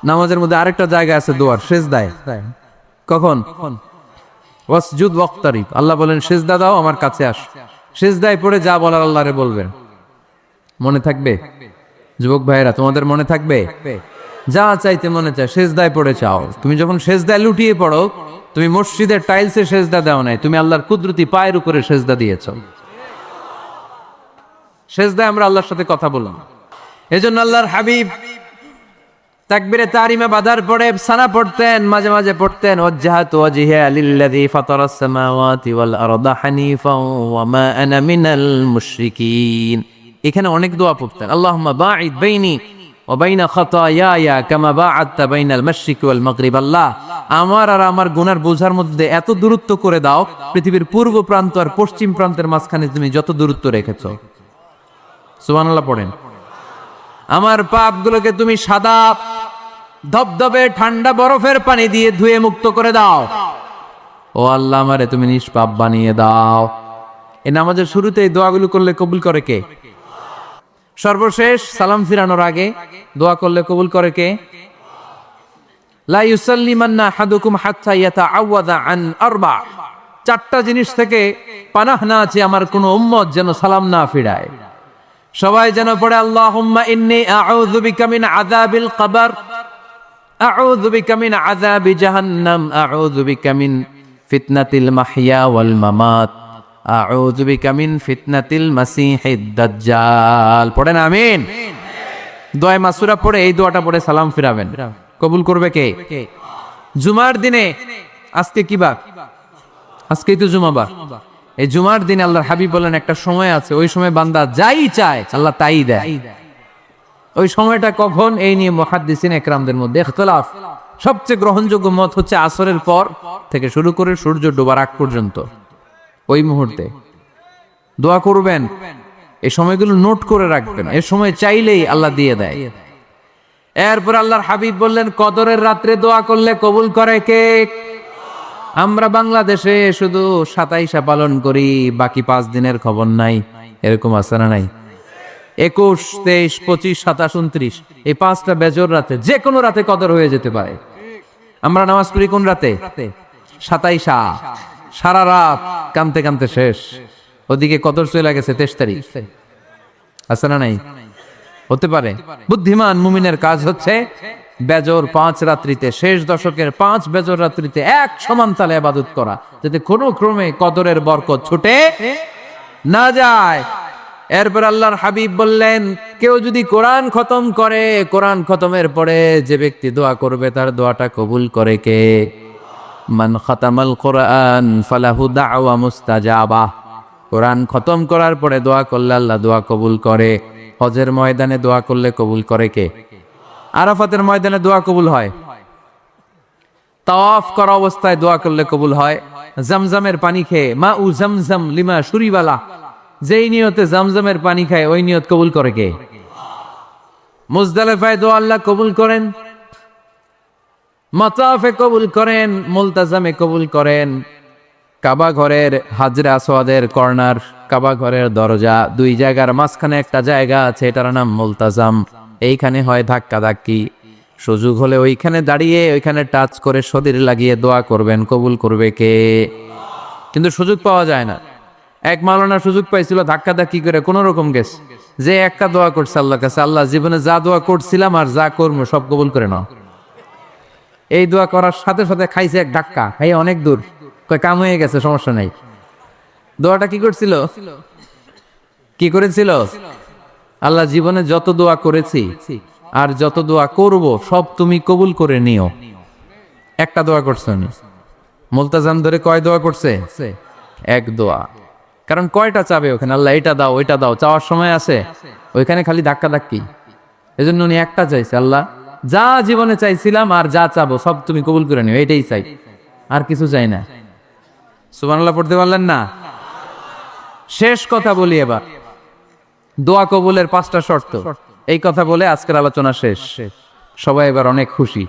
নামাজের মধ্যে আরেকটা জায়গা আছে দোয়ার, সেজদায়। কখন? ওয়াসজুদ ওয়াক্তারিব, আল্লাহ বলেন সেজদা দাও, আমার কাছে আস। সেজদায় পড়ে যা বলার আল্লাহরে বলবেন। মনে থাকবে যুবক ভাইয়েরা? তোমাদের মনে থাকবে? যা চাইতে মনে চায় সেজদায় পড়ে চাও। তুমি যখন সেজদায় লুটিয়ে পড়ো, তুমি মসজিদের টাইলসে সেজদা দাও নাই, তুমি আল্লাহর কুদরতি পায়ের উপরে সেজদা দিয়েছ। সেজদায় আমরা আল্লাহর সাথে কথা বললাম। এজন্য আল্লাহর হাবিব তাকবীরে তাহরিমা বাঁধার পরে সানা পড়তেন, মাঝে মাঝে পড়তেন ওয়াজহাতু ওয়াজহিয়া লিল্লাযী ফাতারাস সামাওয়াতি ওয়াল আরদা হানিফাও ওয়া মা আনা মিনাল মুশরিকিন। এখানে অনেক দোয়া পড়তেন। আল্লাহুম্মা বাঈদ বাইনি ওয়া বাইনা খাতায়ায়া কামা বাআদতা বাইনাল মাশরিকি ওয়াল মাগরিব। আল্লাহ, আমার আর আমার গুনার বোঝার মধ্যে এত দূরত্ব করে দাও, পৃথিবীর পূর্ব প্রান্ত আর পশ্চিম প্রান্তের মাঝখানে তুমি যত দূরত্ব রেখেছো। সুবহানাল্লাহ পড়েন। আমার পাপগুলোকে তুমি সাদা ধবধবে ঠান্ডা বরফের পানি দিয়ে ধুয়ে মুক্ত করে দাও। ও আল্লাহ, আমারে তুমি নিষ্পাপ বানিয়ে দাও। এই নামাজের শুরুতে এই দোয়াগুলো করলে কবুল করে কে? সর্বশেষ সালাম ফিরানোর আগে দোয়া করলে কবুল করে কে? লা ইউসাল্লিমান্না আহাদুকুম হাত্তা ইয়াতাআওয়াযা আন আরবা। চারটা জিনিস থেকে পানাহ না আছে আমার কোন উম্মত যেন সালাম না ফিরায়। সবাই যেন পড়ে আল্লাহুম্মা ইন্নী আউযু বিকা মিন আযাবিল কবর, আউযু বিকা মিন আযাবি জাহান্নাম, আউযু বিকা মিন ফিতনাতিল মাহইয়া ওয়াল মামাত, আউযু বিকা মিন ফিতনাতিল মাসিহিদ দাজ্জাল। পড়েন আমিন। দোয়া মাসুরা পড়ে এই দোয়াটা পড়ে সালাম ফিরাবেন। কবুল করবে কে? জুমার দিনে, আজকে কি বার? আজকেই তো জুমাবার। এই জুমার দিনে আল্লাহর হাবিব বলেন একটা সময় আছে, ওই সময় বান্দা যাই চায় আল্লাহ তাই দেয়। ওই সময়টা কখন? এই নিয়ে মুহাদ্দিসিন একরামদের মধ্যে ইখতিলাফ। সবচেয়ে গ্রহণযোগ্য মত হচ্ছে আসরের পর থেকে শুরু করে সূর্য ডোবার আগ পর্যন্ত। ওই মুহূর্তে দোয়া করবেন, এই সময়গুলো নোট করে রাখবেন, এই সময় চাইলেই আল্লাহ দিয়ে দেয়। এরপর আল্লাহর হাবিব বললেন কদরের রাত্রে দোয়া করলে কবুল করে কে? আমরা বাংলাদেশে শুধু 27 পালন করি, বাকি 5 দিনের খবর নাই। এরকম আছে না নাই? 21, 23, 25, 27, 29 এই 5টা বেজর রাতে, যে কোনো রাতে কদর হয়ে যেতে পারে। আমরা নামাজ পড়ি কোন রাতে? 27। সারা রাত কানতে কানতে শেষ, ওদিকে কদর চলে গেছে 23 তারিখ। আছে না নাই? হতে পারে। বুদ্ধিমান মুমিনের কাজ হচ্ছে বেজর 5 রাত্রিতে, শেষ দশকের 5 বেজর রাত্রিতে এক সমান তালে ইবাদত করা, যাতে কোনো ক্রমে কদরের বরকত ছুটে না যায়। এরপর আল্লাহর হাবিব বললেন কেউ যদি কোরআন খতম করে, কোরআন খতমের পরে যে ব্যক্তি দোয়া করবে তার দোয়াটা কবুল করে কে? মান খাতামাল কোরআন ফালাহু দাওয়া মুস্তাজাবা। কোরআন খতম করার পরে দোয়া করলে আল্লাহ দোয়া কবুল করে। হজের ময়দানে দোয়া করলে কবুল করে কে? আরাফাতের ময়দানে দোয়া কবুল হয়। তাওয়াফ করা অবস্থায় দোয়া করলে কবুল হয়। জামজামের পানি খেয়ে, মা উ জামজাম লিমা শুরিবালা, যেই নিয়তে জামজামের পানি খায় ওই নিয়ত কবুল করে কে? মুজদালিফায় দোয়া আল্লাহ কবুল করেন, মাতাফে কবুল করেন, মুলতাজামে কবুল করেন। কাবা ঘরের হাজরে আসওয়াদের কর্নার, কাবা ঘরের দরজা, 2 জায়গার মাঝখানে একটা জায়গা আছে, এটার নাম মুলতাজাম। এইখানে হয় ধাক্কা ধাক্কি। সুযোগ হলে ওইখানে দাঁড়িয়ে ওইখানে টাচ করে শরীর লাগিয়ে দোয়া করবেন, কবুল করবে কে? কিন্তু সুযোগ পাওয়া যায় না। এক মাওলানা সুযোগ পাইছিল, ধাক্কা ধাক্কি করে কোন রকম গেছে, যে একটা দোয়া করছে আল্লাহর কাছে, আল্লাহ জীবনে যা দোয়া করছিলাম আর যা করবো সব কবুল করে নাও। এই দোয়া করার সাথে সাথে খাইছে এক ধাক্কা, খাই অনেক দূর, কয় কাম হয়ে গেছে, সমস্যা নাই। দোয়াটা কি করছিল? কি করেছিল? আল্লাহ জীবনে যত দোয়া করেছি আর যত দোয়া করব সব তুমি কবুল করে নিও। একটা দোয়া করছে না। মুলতাজাম ধরে কয় দোয়া করছে? এক দোয়া। কারণ কয়টা চাবে ওখানে? আল্লাহ এটা দাও ওইটা দাও, চাওয়ার সময় আছে? ওইখানে খালি ধাক্কা ধাক্কি। এজন্য উনি একটা চাইছে, আল্লাহ যা জীবনে চাইছিলাম আর যা চাবো সব তুমি কবুল করে নিও, এটাই চাই, আর কিছু চাই না। সুবহানাল্লাহ পড়তে পারলেন না? শেষ কথা বলি এবার, দোয়া কবুলের 5টা শর্ত। এই কথা বলে আজকের আলোচনা শেষ। সবাই এবার অনেক খুশি।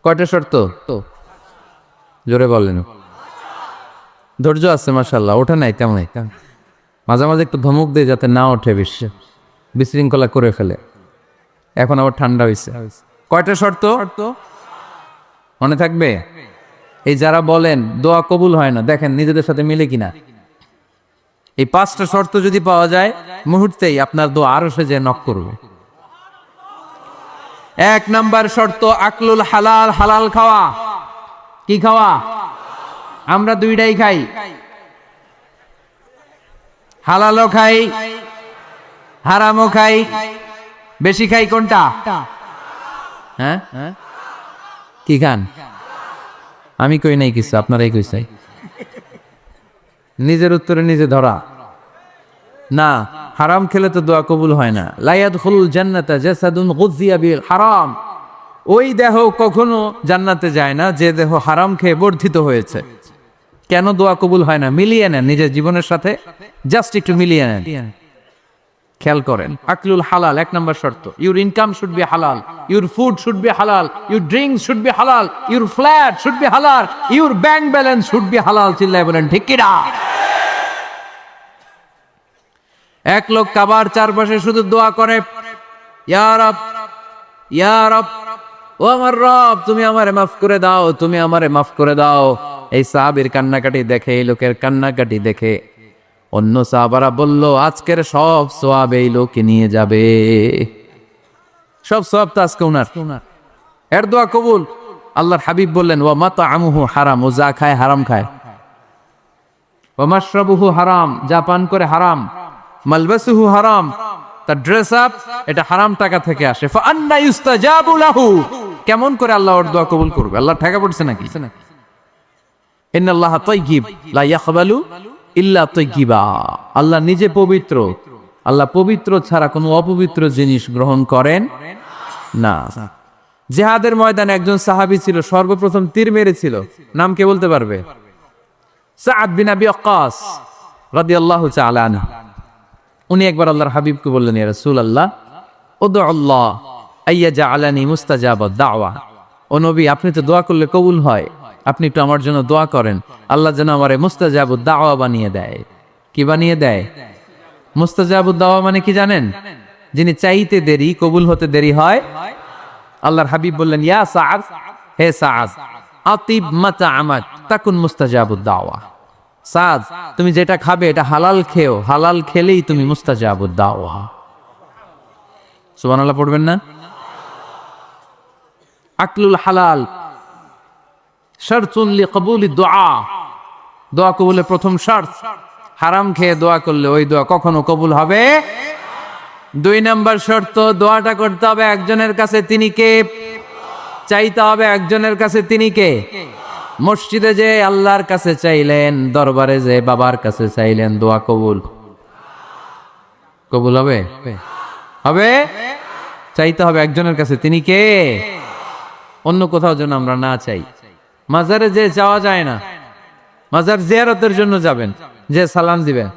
কয়টা শর্ত? জোরে বলেন। ধৈর্য আছে মাশাআল্লাহ, ওঠে নাই তেমন। মাঝে মাঝে একটু ধমক দেয় যাতে না ওঠে, বিশৃঙ্খলা করে ফেলে। এখন আবার ঠান্ডা হয়েছে। কয়টা শর্ত মনে থাকবে? এই যারা বলেন দোয়া কবুল হয় না, দেখেন নিজেদের সাথে মিলে কিনা। এই 5টা শর্ত যদি পাওয়া যায়, মুহূর্তেই আপনার দোয়া আরশে যে নক করবে। 1 নাম্বার শর্ত আকলুল হালাল, হালাল খাওয়া। কি খাওয়া? আমরা দুইটাই খাই, হালালও খাই হারামও খাই। বেশি খাই কোনটা? হ্যাঁ, কি খান? আমি কই নাই কিছু, আপনারাই কইছেন। নিজের উত্তরে নিজে ধরা না। হারাম খেলে তো দোয়া কবুল হয় না। লা ইয়াদখুলুল জান্নাতা জাসাদুন গুযিয়া বিল হারাম। ওই দেহ কখনো জান্নাতে যায় না যে দেহ হারাম খেয়ে বর্ধিত হয়েছে। কেন দোয়া কবুল হয় না? মিলিয়ে নেন নিজের জীবনের সাথে, জাস্ট একটু মিলিয়ে নেন, খেয়াল করেন। আকলুল হালাল 1 নম্বর শর্ত। ইউর ইনকাম শুড বি হালাল, ইউর ফুড শুড বি হালাল, ইউর ড্রিঙ্কস শুড বি হালাল, ইউর ফ্ল্যাট শুড বি হালাল, your bank balance should be হালাল। চিল্লায় বলেন ঠিক কি না? এক লোক কাবার চারপাশে শুধু দোয়া করে, ইয়া রব, ইয়া রব, ও আমার রব, তুমি আমারে মাফ করে দাও, তুমি আমারে মাফ করে দাও। এই সাহাবীর কান্নাকাটি দেখে, এই লোকের কান্নাকাটি দেখে অন্য সাহাবারা বলল, আজকের সব সওয়াব এই লোকে নিয়ে যাবে। সব সওয়াব তো আজকে উনার। এর দোয়া কবুল। আল্লাহর হাবিব বললেন, ওয়া মাতআমুহু হারাম, ও যা খায় হারাম খায়। ওয়া মাশরাবুহু হারাম, যা পান করে হারাম। মালবাসুহু হারাম, তার ড্রেস আপ এটা হারাম টাকা থেকে আসে। ফা আন্না ইউস্তাজাবু লাহু, কেমন করে আল্লাহ ওর দোয়া কবুল করবে? আল্লাহ ঠেকা পড়ছে নাকি? ইন্নাল্লাহা তাইয়্যিব লা ইয়াকবালু ইল্লা তাইয়্যিবা। আল্লাহ নিজে পবিত্র, আল্লাহ পবিত্র ছাড়া কোনো অপবিত্র জিনিস গ্রহণ করেন না। জিহাদের ময়দানে একজন সাহাবী ছিল, সর্বপ্রথম তীর মেরেছিল। নাম কে বলতে পারবে? সাআদ বিন আবি ওয়াক্কাস রাদিয়াল্লাহু তাআলা আনহু। উনি একবার আল্লাহর হাবিবকে বললেন, ইয়া রাসূলুল্লাহ, উদউ আল্লাহ আইয়াজআলানি মুস্তাজাবাদ দাওয়া। ও নবী, আপনি তো দোয়া করলে কবুল হয়, আপনি একটু আমার জন্য দোয়া করেন, আল্লাহ যেন আমারে মুস্তাজাবুদ দাওয়া বানিয়ে দেয়। কি বানিয়ে দেয়? মুস্তাজাবুদ দাওয়া মানে কি জানেন? যিনি চাইতে দেরি, কবুল হতে দেরি হয়। আল্লাহর হাবিব বললেন, ইয়া সাআদ, হে সাআদ, আতিব মাতআমাক তাকুন মুস্তাজাবুদ দাওয়া। সাদ, তুমি যেটা খাবে এটা হালাল খেও, হালাল খেলেই তুমি মুস্তাজাবুদ দাওয়া। সুবহানাল্লাহ পড়বেন না? আকলুল হালাল শারতুন লিকবুলিদ দুআ, দোয়া কবুলের প্রথম শর্ত। হারাম খেয়ে দোয়া করলে ওই দোয়া কখনো কবুল হবে। 2 নম্বর শর্ত, দোয়াটা করতে হবে একজনের কাছে, তিনি কে? চাইতে হবে একজনের কাছে, তিনি কে? মসজিদে যে আল্লাহর কাছে চাইলেন, দরবারে যে বাবার কাছে চাইলেন, দোয়া কবুল কবুল হবে? হবে। চাইতে হবে একজনের কাছে, তিনি কে? অন্য কোথাও যেন আমরা না চাই। মাজারে যে যাওয়া যায় না, মাজার জিয়ারতের জন্য যাবেন, যে সালাম দিবেন,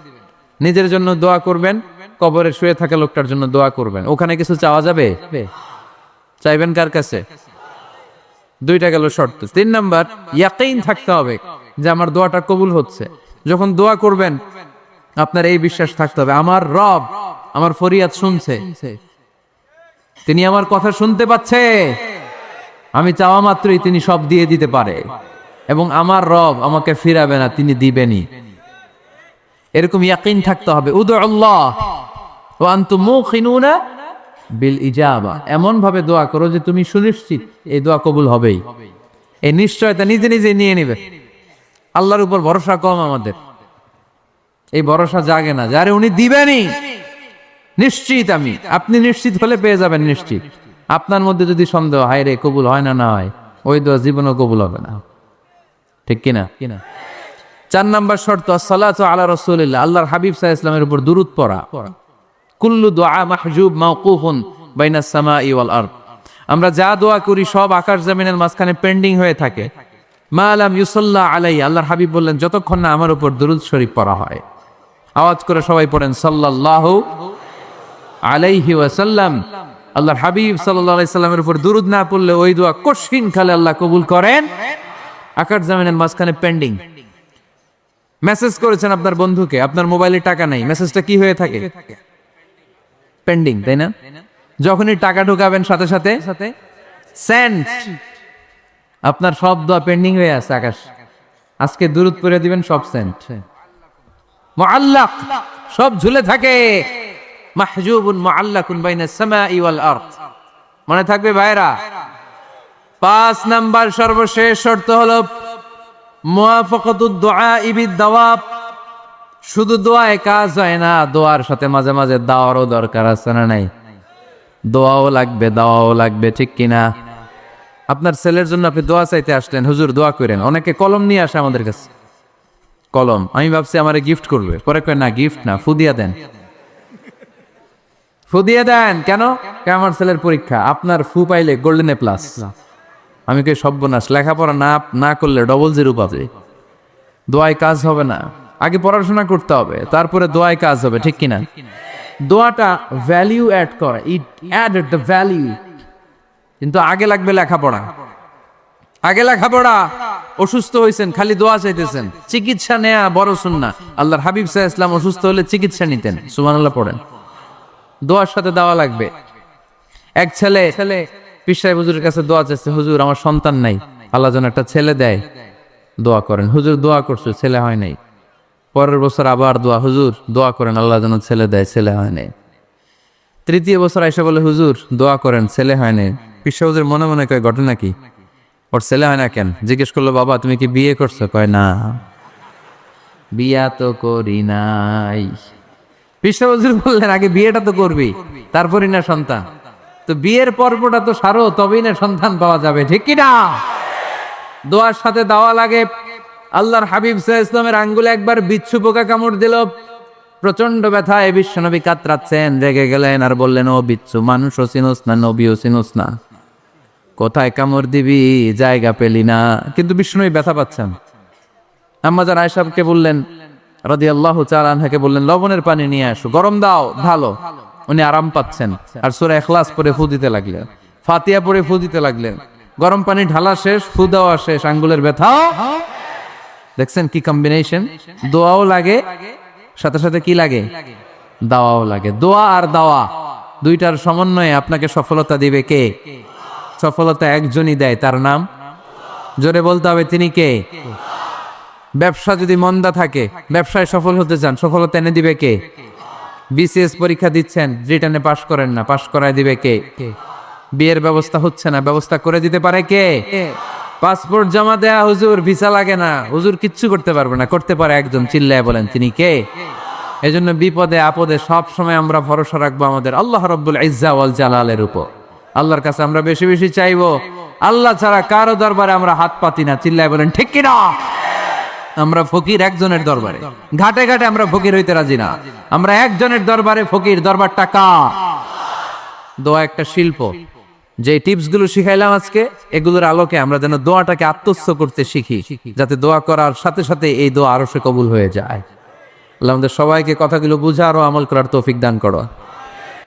নিজের জন্য দোয়া করবেন, কবরে শুয়ে থাকা লোকটার জন্য দোয়া করবেন। ওখানে কিছু চাওয়া যাবে? চাইবেন কার কাছে? 2টা গেল শর্ত। 3 নাম্বার, ইয়াকিন থাকতে হবে যে আমার দোয়াটা কবুল হচ্ছে। যখন দোয়া করবেন আপনার এই বিশ্বাস থাকতে হবে, আমার রব আমার ফরিয়াদ শুনছে, তিনি আমার কথা শুনতে পাচ্ছে, আমি চাওয়া মাত্রই তিনি সব দিয়ে দিতে পারে, এবং আমার রব আমাকে ফিরাবে না, তিনি দিবেনই। এরকম ইয়াকিন থাকতে হবে। উদউ আল্লাহ ওয়া আনতুম মুখিনুনা বিল ইজাবা, এমন ভাবে দোয়া করো যে তুমি সুনিশ্চিত এই দোয়া কবুল হবেই। এই নিশ্চয়তা নিজে নিজে নিয়ে নিবে। আল্লাহর উপর ভরসা কম আমাদের, এই ভরসা জাগে না যারে উনি দিবেনই, নিশ্চিত আমি। আপনি নিশ্চিত হলে পেয়ে যাবেন নিশ্চিত। আপনার মধ্যে যদি সন্দেহ, হায় রে কবুল হয় না, না হয়, ওই দোয়া জীবনও কবুল হবে না। ঠিক কিনা? 4 নম্বর শর্ত, আসসালাতু আলা রাসূলিল্লাহ, আল্লাহর হাবিব সাল্লাল্লাহু আলাইহি ওয়াসাল্লামের উপর দুরূদ পড়া। কুল্লু দুআ মাহজুব মাওকুফুন বাইনাস সামাই ওয়াল আরদ, আমরা যা দোয়া করি সব আকাশ জমিনের মাঝখানে পেন্ডিং হয়ে থাকে। মা লাম ইউসাল্লা আলাইহি, আল্লাহর হাবিব বললেন যতক্ষণ না আমার উপর দুরূদ শরীফ পড়া হয়। আওয়াজ করে সবাই পড়েন সাল্লাল্লাহু আলাইহি ওয়াসাল্লাম। আল্লাহর হাবিব সাল্লাল্লাহু আলাইহি সাল্লামের উপর দুরূদ না পড়লে ওই দোয়া কঠিন কালে আল্লাহ কবুল করেন, আকাশ জমিনের মাঝখানে পেন্ডিং। মেসেজ করেছেন আপনার বন্ধুকে, আপনার মোবাইলে টাকা নাই, মেসেজটা কি হয়ে থাকে? পেন্ডিং, তাই না? যখনই টাকা ঢুকাবেন সাথে সাথে সেন্ট, আপনার সব দোয়া পেন্ডিং হয়ে আছে আকাশ। আজকে দুরূদ পড়ে দিবেন, সব সেন্ট মুআল্লাক, সব ঝুলে থাকে। মাহজুবুন মুআল্লাকুন বাইনাস সামাই ওয়াল আরদ। মনে থাকবে ভাইরা। 5 নাম্বার সর্বশেষ শর্ত হলো মুওয়াফাকাতুদ দুআই বিদ-দাওয়াব। শুধু দোয়ায় কাজ হয় না, দোয়ার সাথে মাঝে মাঝে দাওয়ারও দরকার আছে না নাই? দোয়াও লাগবে, দাওয়াও লাগবে, ঠিক কিনা? আপনার ছেলের জন্য আপনি দোয়া চাইতে আসলেন, হুজুর দোয়া করেন। অনেকে কলম নিয়ে আসে আমাদের কাছে, কলম। আমি ভাবছি আমারে গিফট করবে, পরে কয় না, গিফট না, ফুদিয়া দেন। ফুদিয়া দেন কেন? আমার ছেলের পরীক্ষা, আপনার ফু পাইলে গোল্ডেন এ প্লাস। আমি কই সর্বনাশ, লেখাপড়া না করলে ডবল 0 পাবে, দোয়ায় কাজ হবে না। আগে পড়াশোনা করতে হবে, তারপরে দোয়ায় কাজ হবে, ঠিক কিনা? দোয়াটা ভ্যালিউ অ্যাড করে, ইট অ্যাডেড দ্য ভ্যালিউ। কিন্তু আগে লাগবে লেখাপড়া, আগে লেখাপড়া। অসুস্থ হয়েছেন, খালি দোয়া চাইতেছেন। চিকিৎসা নেয়া বড় সুন্নাহ। আল্লাহর হাবিব সাল্লাল্লাহু আলাইহি ওয়াসাল্লাম অসুস্থ হলে চিকিৎসা নিতেন। সুবহানাল্লাহ পড়েন। দোয়ার সাথে দেওয়া লাগবে। এক ছেলে পীর সাহেব হুজুরের কাছে দোয়া চাইছে, হুজুর আমার সন্তান নাই, আল্লাহ যেন একটা ছেলে দেয়, দোয়া করেন। হুজুর দোয়া করছে, ছেলে হয় নাই। পরের বছর আবার দোয়া, হুজুর দোয়া করেন আল্লাহ যেন ছেলে দেয়, ছেলে হয় নাই। তৃতীয় বছর আইসা বলে, হুজুর দোয়া করেন, ছেলে হয় নাই। পীর সাহেব হুজুর মনে মনে কয়, ঘটনা কি? ওর ছেলে হয় না কেন? জিজ্ঞেস করলো, বাবা তুমি কি বিয়ে করছো? কয় না, বিয়া তো করি নাই। পীর সাহেব হুজুর বললেন, আগে বিয়েটা তো করবি, তারপরই না সন্তান। তো বিয়ের পর্বটা তো সারো, তবেই না সন্তান পাওয়া যাবে, ঠিক কিনা? দোয়ার সাথে দেওয়া লাগে। আল্লাহর হাবিব সাল্লাল্লাহু আলাইহি ওয়াসাল্লামের আঙ্গুলে একবার বিচ্ছু পোকা কামড় দিল, প্রচন্ড ব্যথায় বিশ্বনবী কাতরাচ্ছেন, রেগে গেলেন আর বললেন, ও বিচ্ছু, মানুষও চিনোস না, নবীও চিনোস না, কোথায় কামড় দিবি, জায়গা পেলি না। কিন্তু বিশ্বনবী ব্যথা পাচ্ছেন। আম্মা জান আয়েশাকে বললেন রাদিয়াল্লাহু তাআলা আনহাকে বললেন, লবণের পানি নিয়ে আসো, গরম দাও, ঢালো। উনি আরাম পাচ্ছেন। আর সূরা ইখলাস পড়ে ফু দিতে লাগলেন, ফাতিহা পড়ে ফু দিতে লাগলেন। গরম পানি ঢালা শেষ, ফু দেওয়া শেষ, আঙ্গুলের ব্যথা। দেখছেন কি কম্বিনেশন? দোয়াও লাগে, সাথে সাথে কি লাগে? দাওয়াও লাগে। দোয়া আর দাওয়া দুইটার সমন্বয়ে আপনাকে সফলতা দিবে কে? সফলতা একজনই দেয়, তার নাম জোরে বলতে হবে, তিনি কে? ব্যবসা যদি মন্দা থাকে, ব্যবসায় সফল হতে চান, সফলতা এনে দিবে কে? বিসিএস পরীক্ষা দিচ্ছেন, রিটার্নে পাশ করেন না, পাশ করায় দিবে কে? বিয়ের ব্যবস্থা হচ্ছে না, ব্যবস্থা করে দিতে পারে কে? পাসপোর্ট জমা দেয়া, হুজুর ভিসা লাগে না, হুজুর কিচ্ছু করতে পারবে না, করতে পারে একজন, চিল্লায় বলেন তিনি কে? এজন্য বিপদে আপদে সব সময় আমরা ভরসা রাখবো আমাদের আল্লাহ রাব্বুল ইজ্জা ওয়াল জালালের উপর। আল্লাহর কাছে আমরা বেশি বেশি চাইবো। আল্লাহ ছাড়া কারো দরবারে আমরা হাত পাতি না, চিল্লায় বলেন ঠিক কিনা? আমরা ফকির একজনের দরবারে, ঘাটে ঘাটে আমরা ফকির হইতে রাজি না, আমরা একজনের দরবারে ফকির। দরবারটা কার? দোয়া একটা শিল্প। যে টিপস গুলো শিখাইলাম আজকে, এগুলোর আলোকে আমরা যেন দোয়াটাকে আত্মস্থ করতে শিখি, যাতে দোয়া করার সাথে সাথে এই দোয়া আরো সে কবুল হয়ে যায়। আল্লাহ আমাদের সবাইকে কথাগুলো বুঝা আরো আমল করার তৌফিক দান করো।